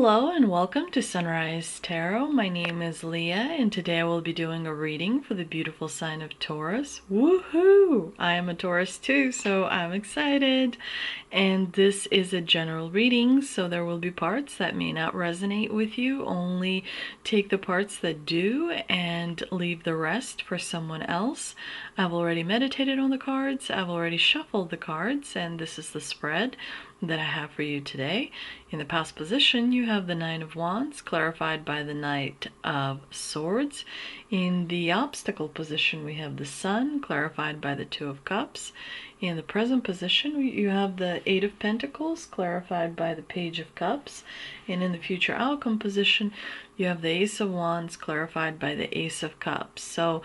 Hello and welcome to Sunrise Tarot. My name is Leah and today I will be doing a reading for the beautiful sign of Taurus. Woohoo! I am a Taurus too, so I'm excited. And this is a general reading, so there will be parts that may not resonate with you. Only take the parts that do and leave the rest for someone else. I've already meditated on the cards, I've already shuffled the cards, and this is the spread that I have for you today. In the past position, you have the Nine of Wands, clarified by the Knight of Swords. In the obstacle position, we have the Sun, clarified by the Two of Cups. In the present position, you have the Eight of Pentacles, clarified by the Page of Cups. And in the future outcome position, you have the Ace of Wands, clarified by the Ace of Cups. So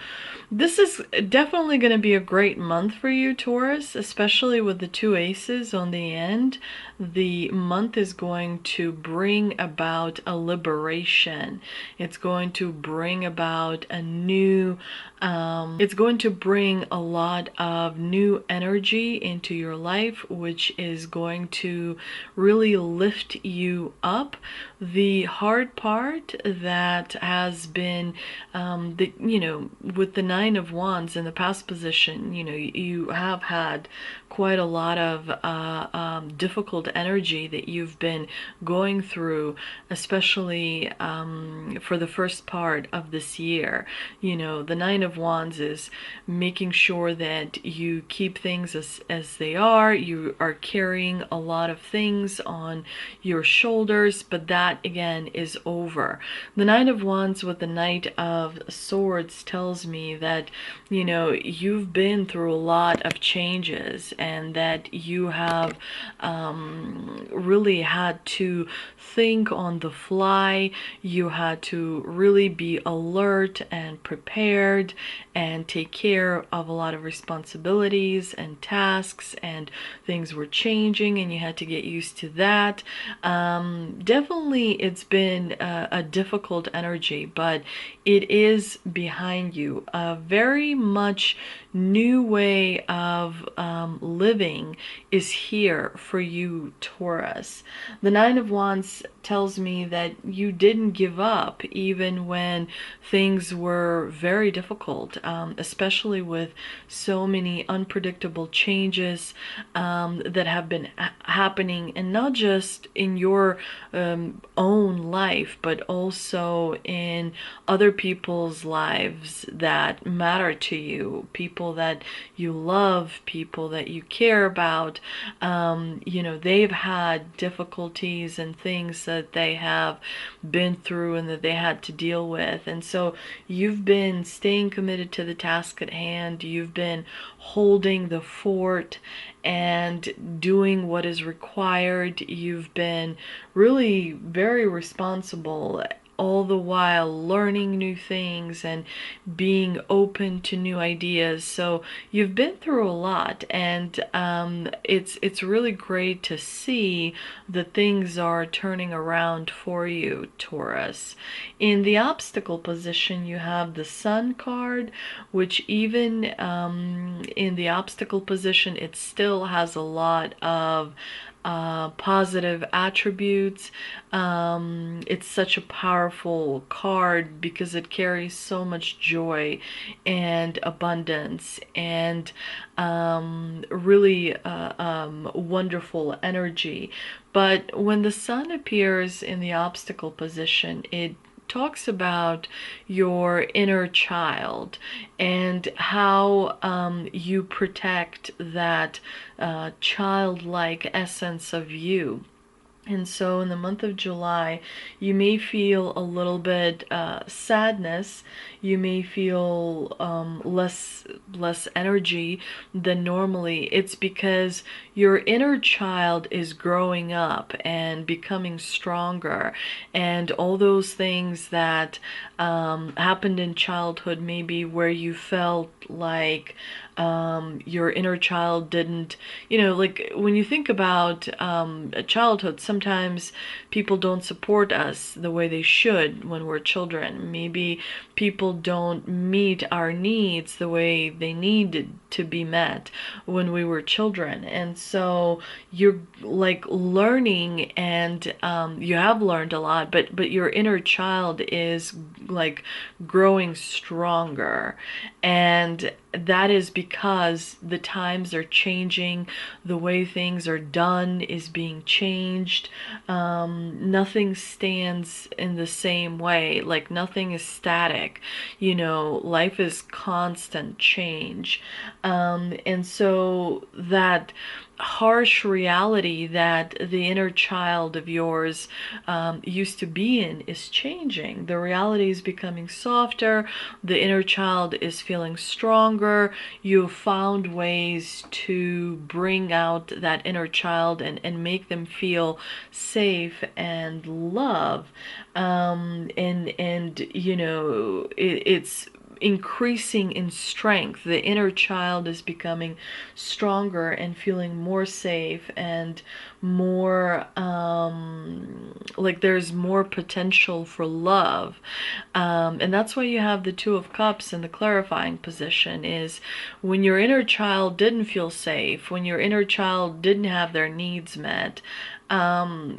this is definitely going to be a great month for you, Taurus, especially with the two aces on the end. The month is going to bring about a liberation. It's going to bring about a new, it's going to bring a lot of new energy into your life, which is going to really lift you up. The hard part that has been, with the Nine of Wands in the past position, you have had quite a lot of difficult energy that you've been going through, especially for the first part of this year. The Nine of Wands is making sure that you keep things as they are. You are carrying a lot of things on your shoulders, but that again is over. The Nine of Wands with the Knight of Swords tells me that you've been through a lot of changes and that you have really had to think on the fly. You had to really be alert and prepared and take care of a lot of responsibilities and tasks, and things were changing and you had to get used to that. Definitely it's been a difficult energy, but it is behind you. A very much new way of living is here for you, Taurus. The Nine of Wands tells me that you didn't give up even when things were very difficult, especially with so many unpredictable changes that have been happening, and not just in your own life, but also in other people's lives that matter to you, people that you love, people that you care about. They've had difficulties and things that they have been through and that they had to deal with. And so you've been staying committed to the task at hand. You've been holding the fort and doing what is required. You've been really very responsible, all the while learning new things and being open to new ideas. So you've been through a lot, and it's really great to see that things are turning around for you, Taurus. In the obstacle position, you have the Sun card, which even in the obstacle position, it still has a lot of positive attributes. It's such a powerful card because it carries so much joy and abundance and really wonderful energy. But when the Sun appears in the obstacle position, it talks about your inner child and how you protect that childlike essence of you. And so in the month of July, you may feel a little bit sadness. You may feel less energy than normally. It's because your inner child is growing up and becoming stronger, and all those things that happened in childhood, maybe where you felt like your inner child didn't, like when you think about childhood, sometimes people don't support us the way they should when we're children. Maybe people don't meet our needs the way they needed to be met when we were children. And so you're like learning, and you have learned a lot, but your inner child is like growing stronger. And that is because the times are changing, the way things are done is being changed. Nothing stands in the same way, like nothing is static. Life is constant change. And so that harsh reality that the inner child of yours used to be in is changing. The reality is becoming softer. The inner child is feeling stronger. You've found ways to bring out that inner child and make them feel safe and love. And it's increasing in strength. The inner child is becoming stronger and feeling more safe and more like there's more potential for love. And that's why you have the Two of Cups in the clarifying position, is when your inner child didn't feel safe, when your inner child didn't have their needs met,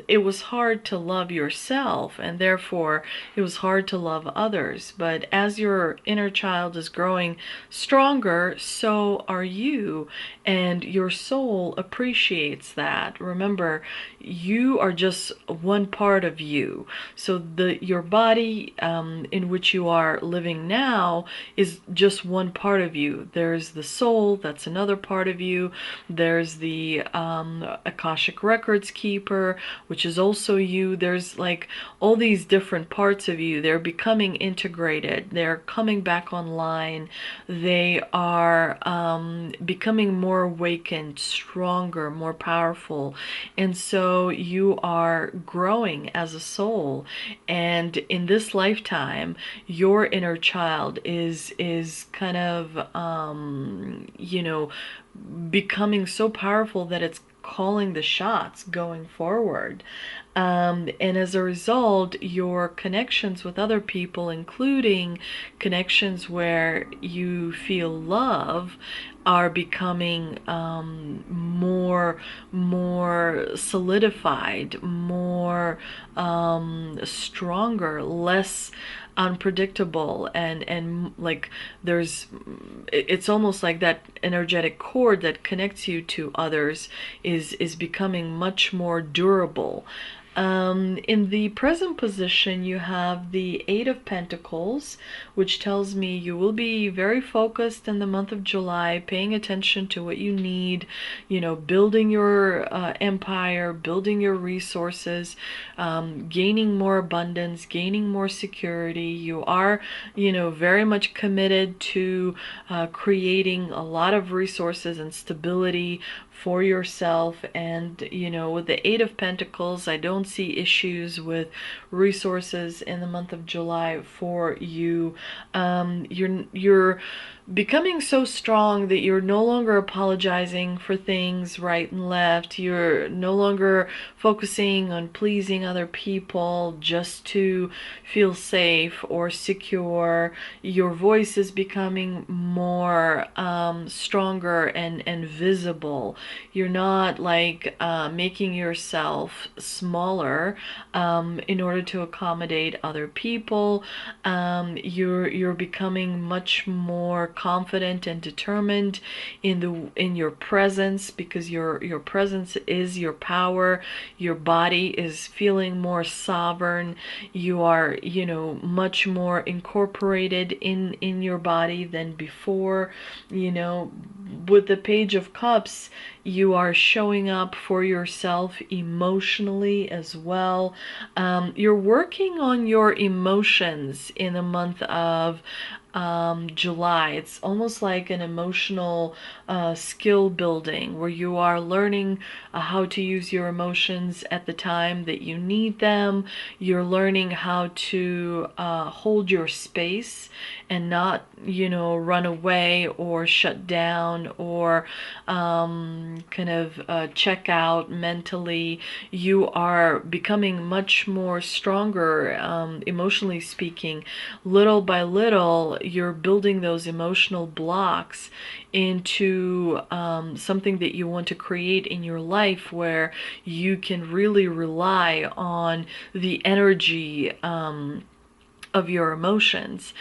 it was hard to love yourself, and therefore it was hard to love others. But as your inner child is growing stronger, so are you, and your soul appreciates that. Remember, you are just one part of you. So your body in which you are living now is just one part of you. There's the soul, that's another part of you. There's the Akashic Records keeper, which is also you. There's like all these different parts of you. They're becoming integrated. They're coming back online. They are becoming more awakened, stronger, more powerful. And so you are growing as a soul. And in this lifetime, your inner child is kind of becoming so powerful that it's calling the shots going forward. And as a result, your connections with other people, including connections where you feel love, are becoming more solidified, more stronger, less unpredictable, and like it's almost like that energetic cord that connects you to others is becoming much more durable. In the present position, you have the Eight of Pentacles, which tells me you will be very focused in the month of July, paying attention to what you need, building your empire, building your resources, gaining more abundance, gaining more security. You are, very much committed to creating a lot of resources and stability for yourself. And with the Eight of Pentacles, I don't see issues with resources in the month of July for you. You're becoming so strong that you're no longer apologizing for things right and left. You're no longer focusing on pleasing other people just to feel safe or secure. Your voice is becoming more stronger and visible. You're not like making yourself smaller in order to accommodate other people. You're becoming much more confident and determined in your presence, because your presence is your power. Your body is feeling more sovereign. You are much more incorporated in your body than before. With the Page of Cups, you are showing up for yourself emotionally as well. You're working on your emotions in the month of July. It's almost like an emotional skill building, where you are learning how to use your emotions at the time that you need them. You're learning how to hold your space and not, run away or shut down or kind of check out mentally. You are becoming much more stronger, emotionally speaking. Little by little, you're building those emotional blocks into something that you want to create in your life, where you can really rely on the energy of your emotions,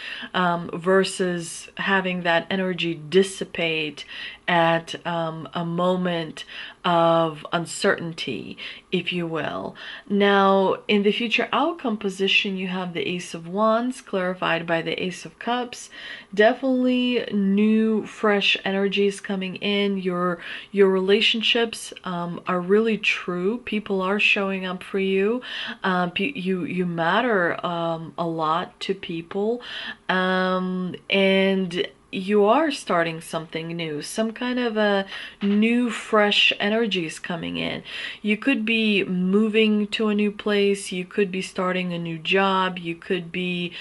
versus having that energy dissipate at a moment of uncertainty, if you will. Now, in the future outcome position, you have the Ace of Wands clarified by the Ace of Cups. Definitely new, fresh energies coming in. Your relationships are really true. People are showing up for you. You matter a lot to people, and you are starting something new. Some kind of a new, fresh energy is coming in. You could be moving to a new place. You could be starting a new job. You could be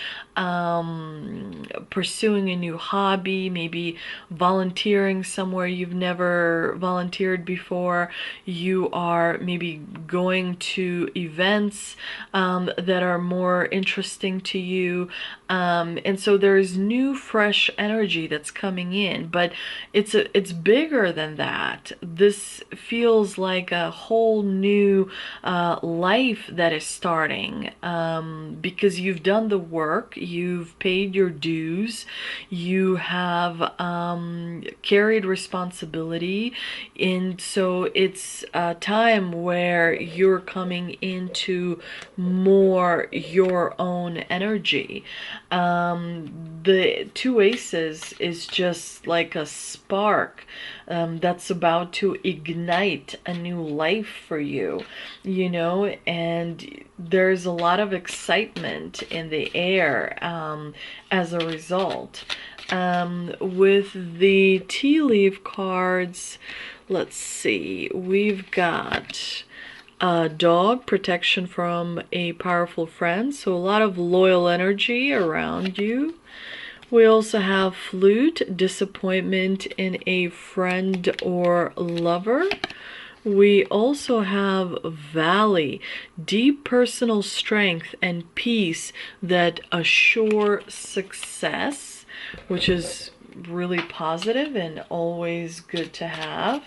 pursuing a new hobby, maybe volunteering somewhere you've never volunteered before. You are maybe going to events that are more interesting to you. And so there's new, fresh energy that's coming in, but it's bigger than that. This feels like a whole new life that is starting, because you've done the work, you've paid your dues, you have carried responsibility, and so it's a time where you're coming into more your own energy. The two aces is just like a spark that's about to ignite a new life for you, you know, and there's a lot of excitement in the air as a result. With the tea leaf cards, let's see, we've got dog, protection from a powerful friend, so a lot of loyal energy around you. We also have flute, disappointment in a friend or lover. We also have valley, deep personal strength and peace that assure success, which is really positive and always good to have.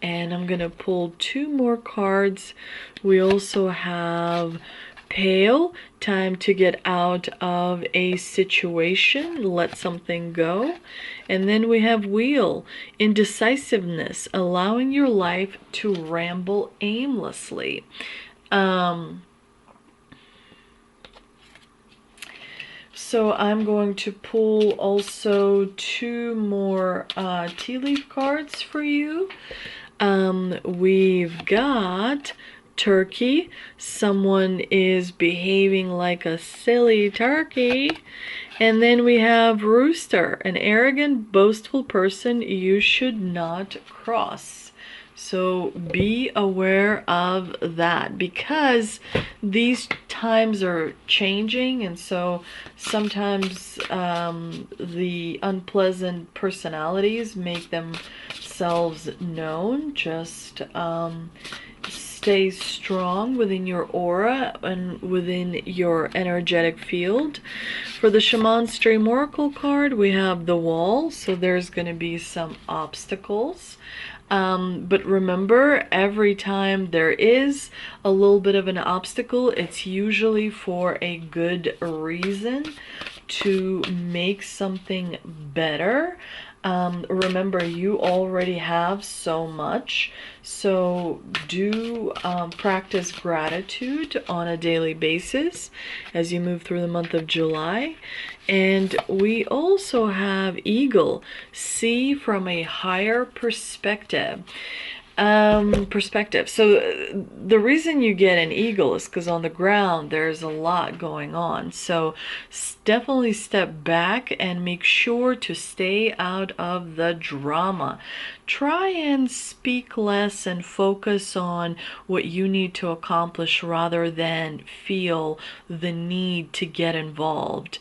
And I'm gonna pull two more cards. We also have pale, time to get out of a situation, let something go. And then we have wheel, indecisiveness, allowing your life to ramble aimlessly. So I'm going to pull also two more tea leaf cards for you. We've got turkey, someone is behaving like a silly turkey. And then we have rooster, an arrogant, boastful person you should not cross. So be aware of that, because these times are changing, and so sometimes the unpleasant personalities make themselves known. Just stay strong within your aura and within your energetic field. For the Shaman Stream Oracle card, we have the wall, so there's going to be some obstacles. But remember, every time there is a little bit of an obstacle, it's usually for a good reason, to make something better. Remember, you already have so much, so do practice gratitude on a daily basis as you move through the month of July. And we also have eagle, see from a higher perspective. So the reason you get an eagle is because on the ground there's a lot going on. So definitely step back and make sure to stay out of the drama. Try and speak less and focus on what you need to accomplish rather than feel the need to get involved.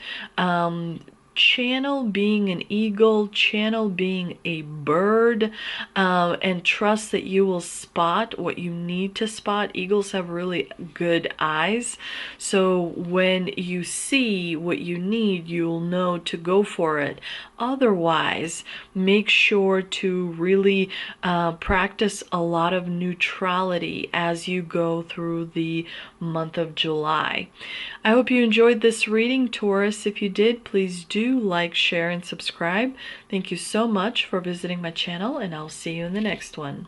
channel being an eagle, channel being a bird, and trust that you will spot what you need to spot. Eagles have really good eyes, so when you see what you need, you'll know to go for it. Otherwise, make sure to really practice a lot of neutrality as you go through the month of July. I hope you enjoyed this reading, Taurus. If you did, please do like, share, and subscribe. Thank you so much for visiting my channel, and I'll see you in the next one.